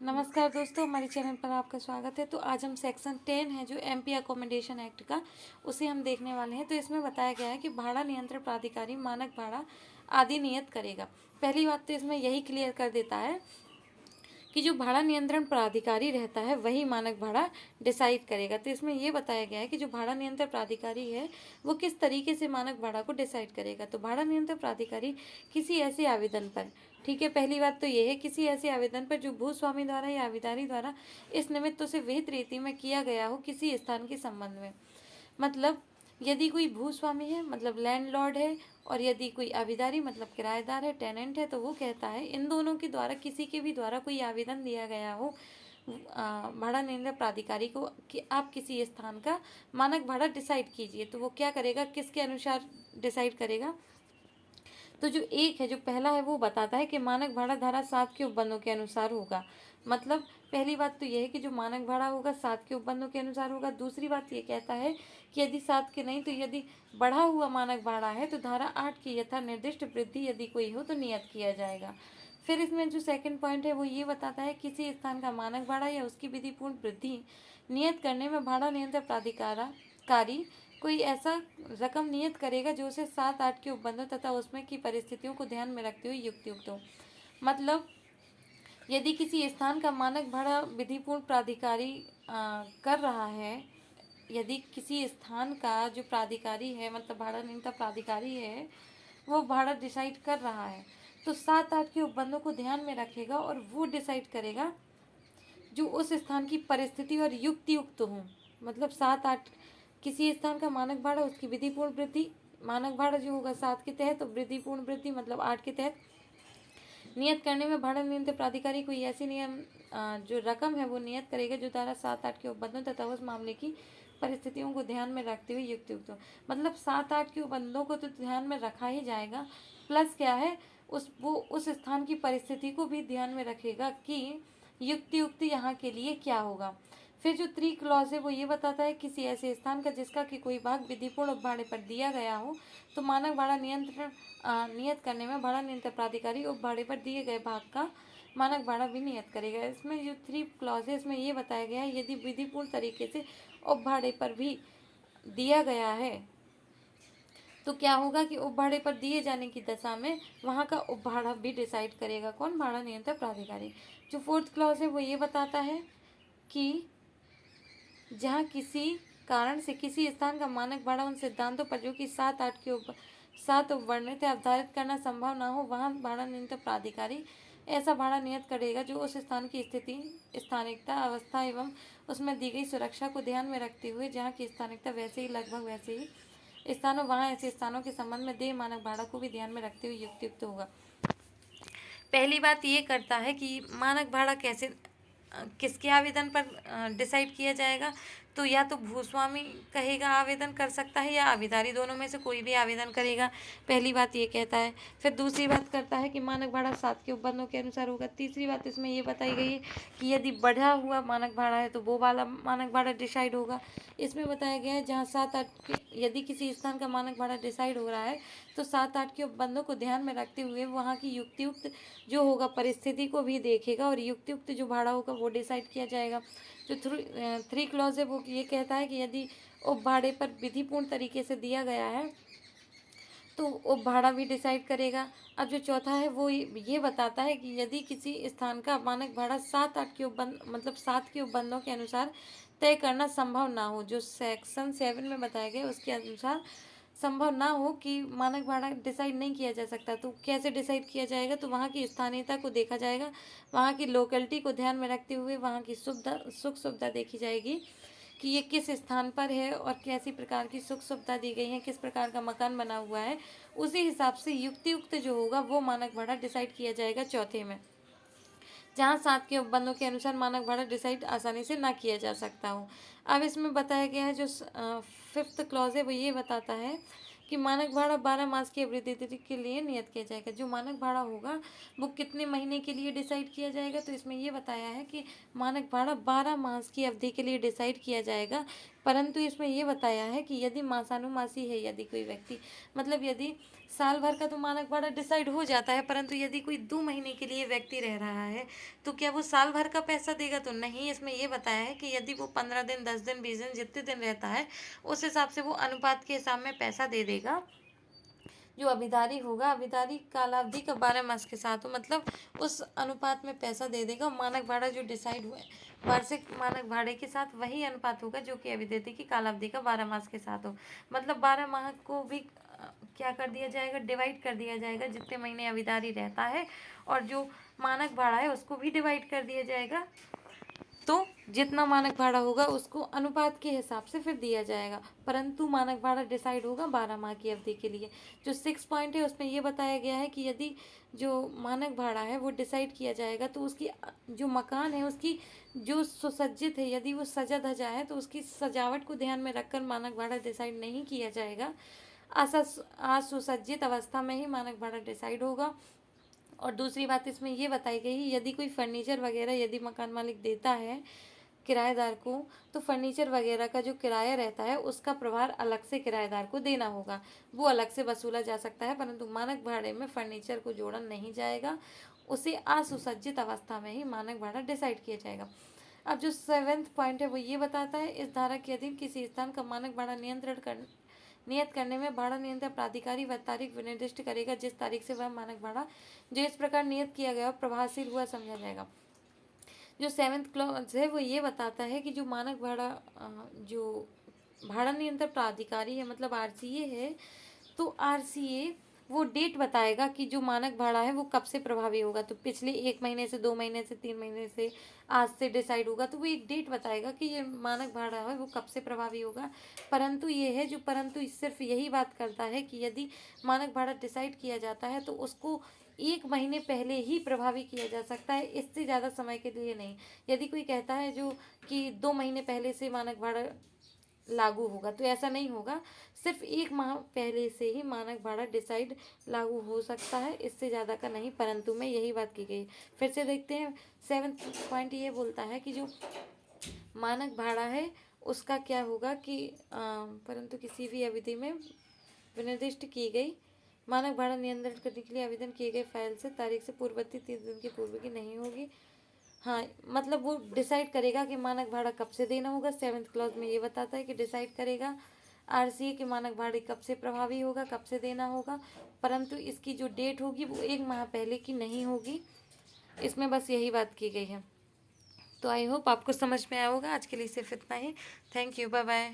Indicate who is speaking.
Speaker 1: नमस्कार दोस्तों, हमारे चैनल पर आपका स्वागत है। तो आज हम सेक्शन 10 है जो एमपी अकोमोडेशन एक्ट का, उसे हम देखने वाले हैं। तो इसमें बताया गया है कि भाड़ा नियंत्रण प्राधिकारी मानक भाड़ा आदि नियत करेगा। पहली बात तो इसमें यही क्लियर कर देता है कि जो भाड़ा नियंत्रण प्राधिकारी रहता है वही मानक भाड़ा डिसाइड करेगा। तो इसमें ये बताया गया है कि जो भाड़ा नियंत्रण प्राधिकारी है वो किस तरीके से मानक भाड़ा को डिसाइड करेगा। तो भाड़ा नियंत्रण प्राधिकारी किसी ऐसे आवेदन पर, ठीक है, पहली बात तो ये है किसी ऐसे आवेदन पर जो भूस्वामी द्वारा या आविदारी द्वारा इस निमित्त से विहित रीति में किया गया हो किसी स्थान के संबंध में। मतलब यदि कोई भूस्वामी है मतलब लैंडलॉर्ड है, और यदि कोई आविदारी मतलब किराएदार है, टेनेंट है, तो वो कहता है इन दोनों के द्वारा किसी के भी द्वारा कोई आवेदन दिया गया हो भाड़ा नियंत्रण प्राधिकारी को कि आप किसी स्थान का मानक भाड़ा डिसाइड कीजिए, तो वो क्या करेगा, किसके अनुसार डिसाइड करेगा। तो जो एक है, जो पहला है, वो बताता है कि मानक भाड़ा धारा 7 के उपबंधों के अनुसार होगा। मतलब पहली बात तो यह है कि जो मानक भाड़ा होगा 7 के उपबंधों के अनुसार होगा। दूसरी बात ये कहता है कि यदि 7 के नहीं तो यदि बढ़ा हुआ मानक भाड़ा है तो धारा 8 की यथा निर्दिष्ट वृद्धि यदि कोई हो तो नियत किया जाएगा। फिर इसमें जो सेकंड पॉइंट है वो ये बताता है किसी स्थान का मानक भाड़ा या उसकी विधिपूर्ण वृद्धि नियत करने में भाड़ा नियंत्रण प्राधिकारी कोई ऐसा रकम नियत करेगा जो उसे 7-8 के उपबंधों तथा उसमें की परिस्थितियों को ध्यान में रखते हुए युक्त हो। मतलब यदि किसी स्थान का मानक भाड़ा विधिपूर्ण प्राधिकारी कर रहा है, यदि किसी स्थान का जो प्राधिकारी है मतलब भाड़ा नियंत्रण प्राधिकारी है वो भाड़ा डिसाइड कर रहा है तो 7-8 के उपबंधों को ध्यान में रखेगा और वो डिसाइड करेगा जो उस स्थान की परिस्थिति और युक्त हो। मतलब 7-8 किसी स्थान का मानक भाड़ा, उसकी विधिपूर्ण वृद्धि, मानक भाड़ा जो होगा 7 के तहत और विधिपूर्ण वृद्धि मतलब 8 के तहत नियत करने में भाड़ा नियंत्रण प्राधिकारी कोई ऐसी नियम जो रकम है वो नियत करेगा जो धारा 7-8 के उपबंधों तथा उस मामले की परिस्थितियों को ध्यान में रखते हुए युक्त हो। मतलब 7-8 के उपबंधों को तो ध्यान में रखा ही जाएगा, प्लस क्या है वो उस स्थान की परिस्थिति को भी ध्यान में रखेगा कि युक्त यहाँ के लिए क्या होगा। फिर जो 3 क्लॉज है वो ये बताता है किसी ऐसे स्थान का जिसका कि कोई भाग विधिपूर्ण उपभाड़े पर दिया गया हो तो मानक भाड़ा नियत करने में भाड़ा नियंत्रण प्राधिकारी उपभाड़े पर दिए गए भाग का मानक भाड़ा भी नियत करेगा। इसमें जो 3 क्लॉज है इसमें ये बताया गया है यदि विधिपूर्ण तरीके से उपभाड़े पर भी दिया गया है तो क्या होगा कि उपभाड़े पर दिए जाने की दशा में वहाँ का उपभाड़ा भी डिसाइड करेगा कौन, भाड़ा नियंत्रण प्राधिकारी। जो 4th क्लॉज है वो ये बताता है कि जहाँ किसी कारण से किसी स्थान का मानक भाड़ा उन सिद्धांतों पर जो कि 7-8 के ऊपर 7 उपवर्णित अवधारित करना संभव ना हो वहाँ भाड़ा नियंत्रण प्राधिकारी ऐसा भाड़ा नियत करेगा जो उस स्थान की स्थिति, स्थानिकता, अवस्था एवं उसमें दी गई सुरक्षा को ध्यान में रखते हुए जहाँ की स्थानिकता वैसे ही लगभग वैसे ही स्थानों वहाँ ऐसे स्थानों के संबंध में देय मानक भाड़ा को भी ध्यान में रखते हुए युक्त होगा। पहली बात ये करता है कि मानक भाड़ा कैसे किसके आवेदन पर डिसाइड किया जाएगा। तो या तो भूस्वामी कहेगा आवेदन कर सकता है या आविदारी, दोनों में से कोई भी आवेदन करेगा। पहली बात ये कहता है। फिर दूसरी बात करता है कि मानक भाड़ा 7 के उपबंधों के अनुसार होगा। तीसरी बात इसमें ये बताई गई है कि यदि बढ़ा हुआ मानक भाड़ा है तो वो वाला मानक भाड़ा डिसाइड होगा। इसमें बताया गया है जहाँ 7-8 यदि किसी स्थान का मानक भाड़ा डिसाइड हो रहा है तो 7-8 के उपबंधों को ध्यान में रखते हुए वहाँ की युक्त जो होगा परिस्थिति को भी देखेगा और युक्त जो भाड़ा होगा वो डिसाइड किया जाएगा। जो 3 क्लॉज है वो ये कहता है कि यदि उपभाड़े पर विधिपूर्ण तरीके से दिया गया है तो उपभाड़ा भी डिसाइड करेगा। अब जो चौथा है वो ये बताता है कि यदि किसी स्थान का मानक भाड़ा 7-8 के उपबंध मतलब 7 के उपबंधों के अनुसार तय करना संभव ना हो, जो सेक्शन 7 में बताया गया उसके अनुसार संभव ना हो कि मानक भाड़ा डिसाइड नहीं किया जा सकता, तो कैसे डिसाइड किया जाएगा। तो वहाँ की स्थानीयता को देखा जाएगा, वहाँ की लोकेलिटी को ध्यान में रखते हुए वहाँ की सुख सुविधा देखी जाएगी कि ये किस स्थान पर है और कैसी प्रकार की सुख सुविधा दी गई है, किस प्रकार का मकान बना हुआ है, उसी हिसाब से युक्त जो होगा वो मानक भाड़ा डिसाइड किया जाएगा चौथे में। जहाँ 7 के उपबंधों के अनुसार मानक भाड़ा डिसाइड आसानी से ना किया जा सकता हो। अब इसमें बताया गया है जो 5th क्लॉज है वो ये बताता है कि मानक भाड़ा 12 मास की अवधि के लिए नियत किया जाएगा। जो मानक भाड़ा होगा वो कितने महीने के लिए डिसाइड किया जाएगा, तो इसमें ये बताया है कि मानक भाड़ा 12 मास की अवधि के लिए डिसाइड किया जाएगा। परंतु इसमें ये बताया है कि यदि मासानुमासी है, यदि कोई व्यक्ति मतलब यदि साल भर का तो मानक भाड़ा डिसाइड हो जाता है, परंतु यदि कोई 2 महीने के लिए व्यक्ति रह रहा है तो क्या वो साल भर का पैसा देगा? तो नहीं। इसमें ये बताया है कि यदि वो 15 दिन, 10 दिन, 20 दिन, जितने दिन रहता है उस हिसाब से वो अनुपात के हिसाब में पैसा दे देगा। जो अभिदारी होगा, अभिदारी कालावधि का 12 मास के साथ हो, मतलब उस अनुपात में पैसा दे देगा। मानक भाड़ा जो डिसाइड हुआ है वार्षिक मानक भाड़े के साथ वही अनुपात होगा जो कि अभिदेती की कालावधि का 12 मास के साथ हो। मतलब 12 माह को भी क्या कर दिया जाएगा, डिवाइड कर दिया जाएगा, जितने महीने अभिदारी रहता है, और जो मानक भाड़ा है उसको भी डिवाइड कर दिया जाएगा। तो जितना मानक भाड़ा होगा उसको अनुपात के हिसाब से फिर दिया जाएगा। परंतु मानक भाड़ा डिसाइड होगा 12 माह की अवधि के लिए। जो 6 पॉइंट है उसमें ये बताया गया है कि यदि जो मानक भाड़ा है वो डिसाइड किया जाएगा तो उसकी जो मकान है उसकी जो सुसज्जित है, यदि वो सजा धजा है तो उसकी सजावट को ध्यान में रखकर मानक भाड़ा डिसाइड नहीं किया जाएगा। असुसज्जित अवस्था में ही मानक भाड़ा डिसाइड होगा। और दूसरी बात इसमें ये बताई गई, यदि कोई फर्नीचर वगैरह यदि मकान मालिक देता है किराएदार को, तो फर्नीचर वगैरह का जो किराया रहता है उसका प्रभार अलग से किराएदार को देना होगा, वो अलग से वसूला जा सकता है। परंतु मानक भाड़े में फर्नीचर को जोड़ा नहीं जाएगा, उसे असुसज्जित अवस्था में ही मानक भाड़ा डिसाइड किया जाएगा। अब जो 7वां पॉइंट है वो ये बताता है, इस धारा के अधीन किसी स्थान का मानक भाड़ा नियत करने में भाड़ा नियंत्रण प्राधिकारी वह तारीख निर्दिष्ट करेगा जिस तारीख से वह मानक भाड़ा जो इस प्रकार नियत किया गया प्रभावशील हुआ समझा जाएगा। जो 7वां क्लॉज है वो ये बताता है कि जो मानक भाड़ा जो भाड़ा नियंत्रण प्राधिकारी है मतलब आरसीए है, तो आरसीए वो डेट बताएगा कि जो मानक भाड़ा है वो कब से प्रभावी होगा। तो पिछले 1 महीने से, 2 महीने से, 3 महीने से, आज से डिसाइड होगा, तो वो एक डेट बताएगा कि ये मानक भाड़ा है वो कब से प्रभावी होगा। परंतु ये है जो परंतु सिर्फ यही बात करता है कि यदि मानक भाड़ा डिसाइड किया जाता है तो उसको 1 महीने पहले ही प्रभावी किया जा सकता है, इससे ज़्यादा समय के लिए नहीं। यदि कोई कहता है जो कि 2 महीने पहले से मानक भाड़ा लागू होगा, तो ऐसा नहीं होगा। सिर्फ 1 माह पहले से ही मानक भाड़ा डिसाइड लागू हो सकता है, इससे ज़्यादा का नहीं। परंतु में यही बात की गई। फिर से देखते हैं, 7वां पॉइंट ये बोलता है कि जो मानक भाड़ा है उसका क्या होगा कि परंतु किसी भी अवधि में विनिर्दिष्ट की गई मानक भाड़ा नियंत्रण करने के लिए आवेदन किए गए फाइल से तारीख से पूर्ववर्ती 30 दिन के पूर्व की नहीं होगी। हाँ, मतलब वो डिसाइड करेगा कि मानक भाड़ा कब से देना होगा। 7वां क्लॉज में ये बताता है कि डिसाइड करेगा आरसीए के मानक भाड़े कब से प्रभावी होगा, कब से देना होगा, परंतु इसकी जो डेट होगी वो 1 माह पहले की नहीं होगी। इसमें बस यही बात की गई है। तो आई होप आपको समझ में आया होगा। आज के लिए सिर्फ इतना ही। Thank you, bye bye.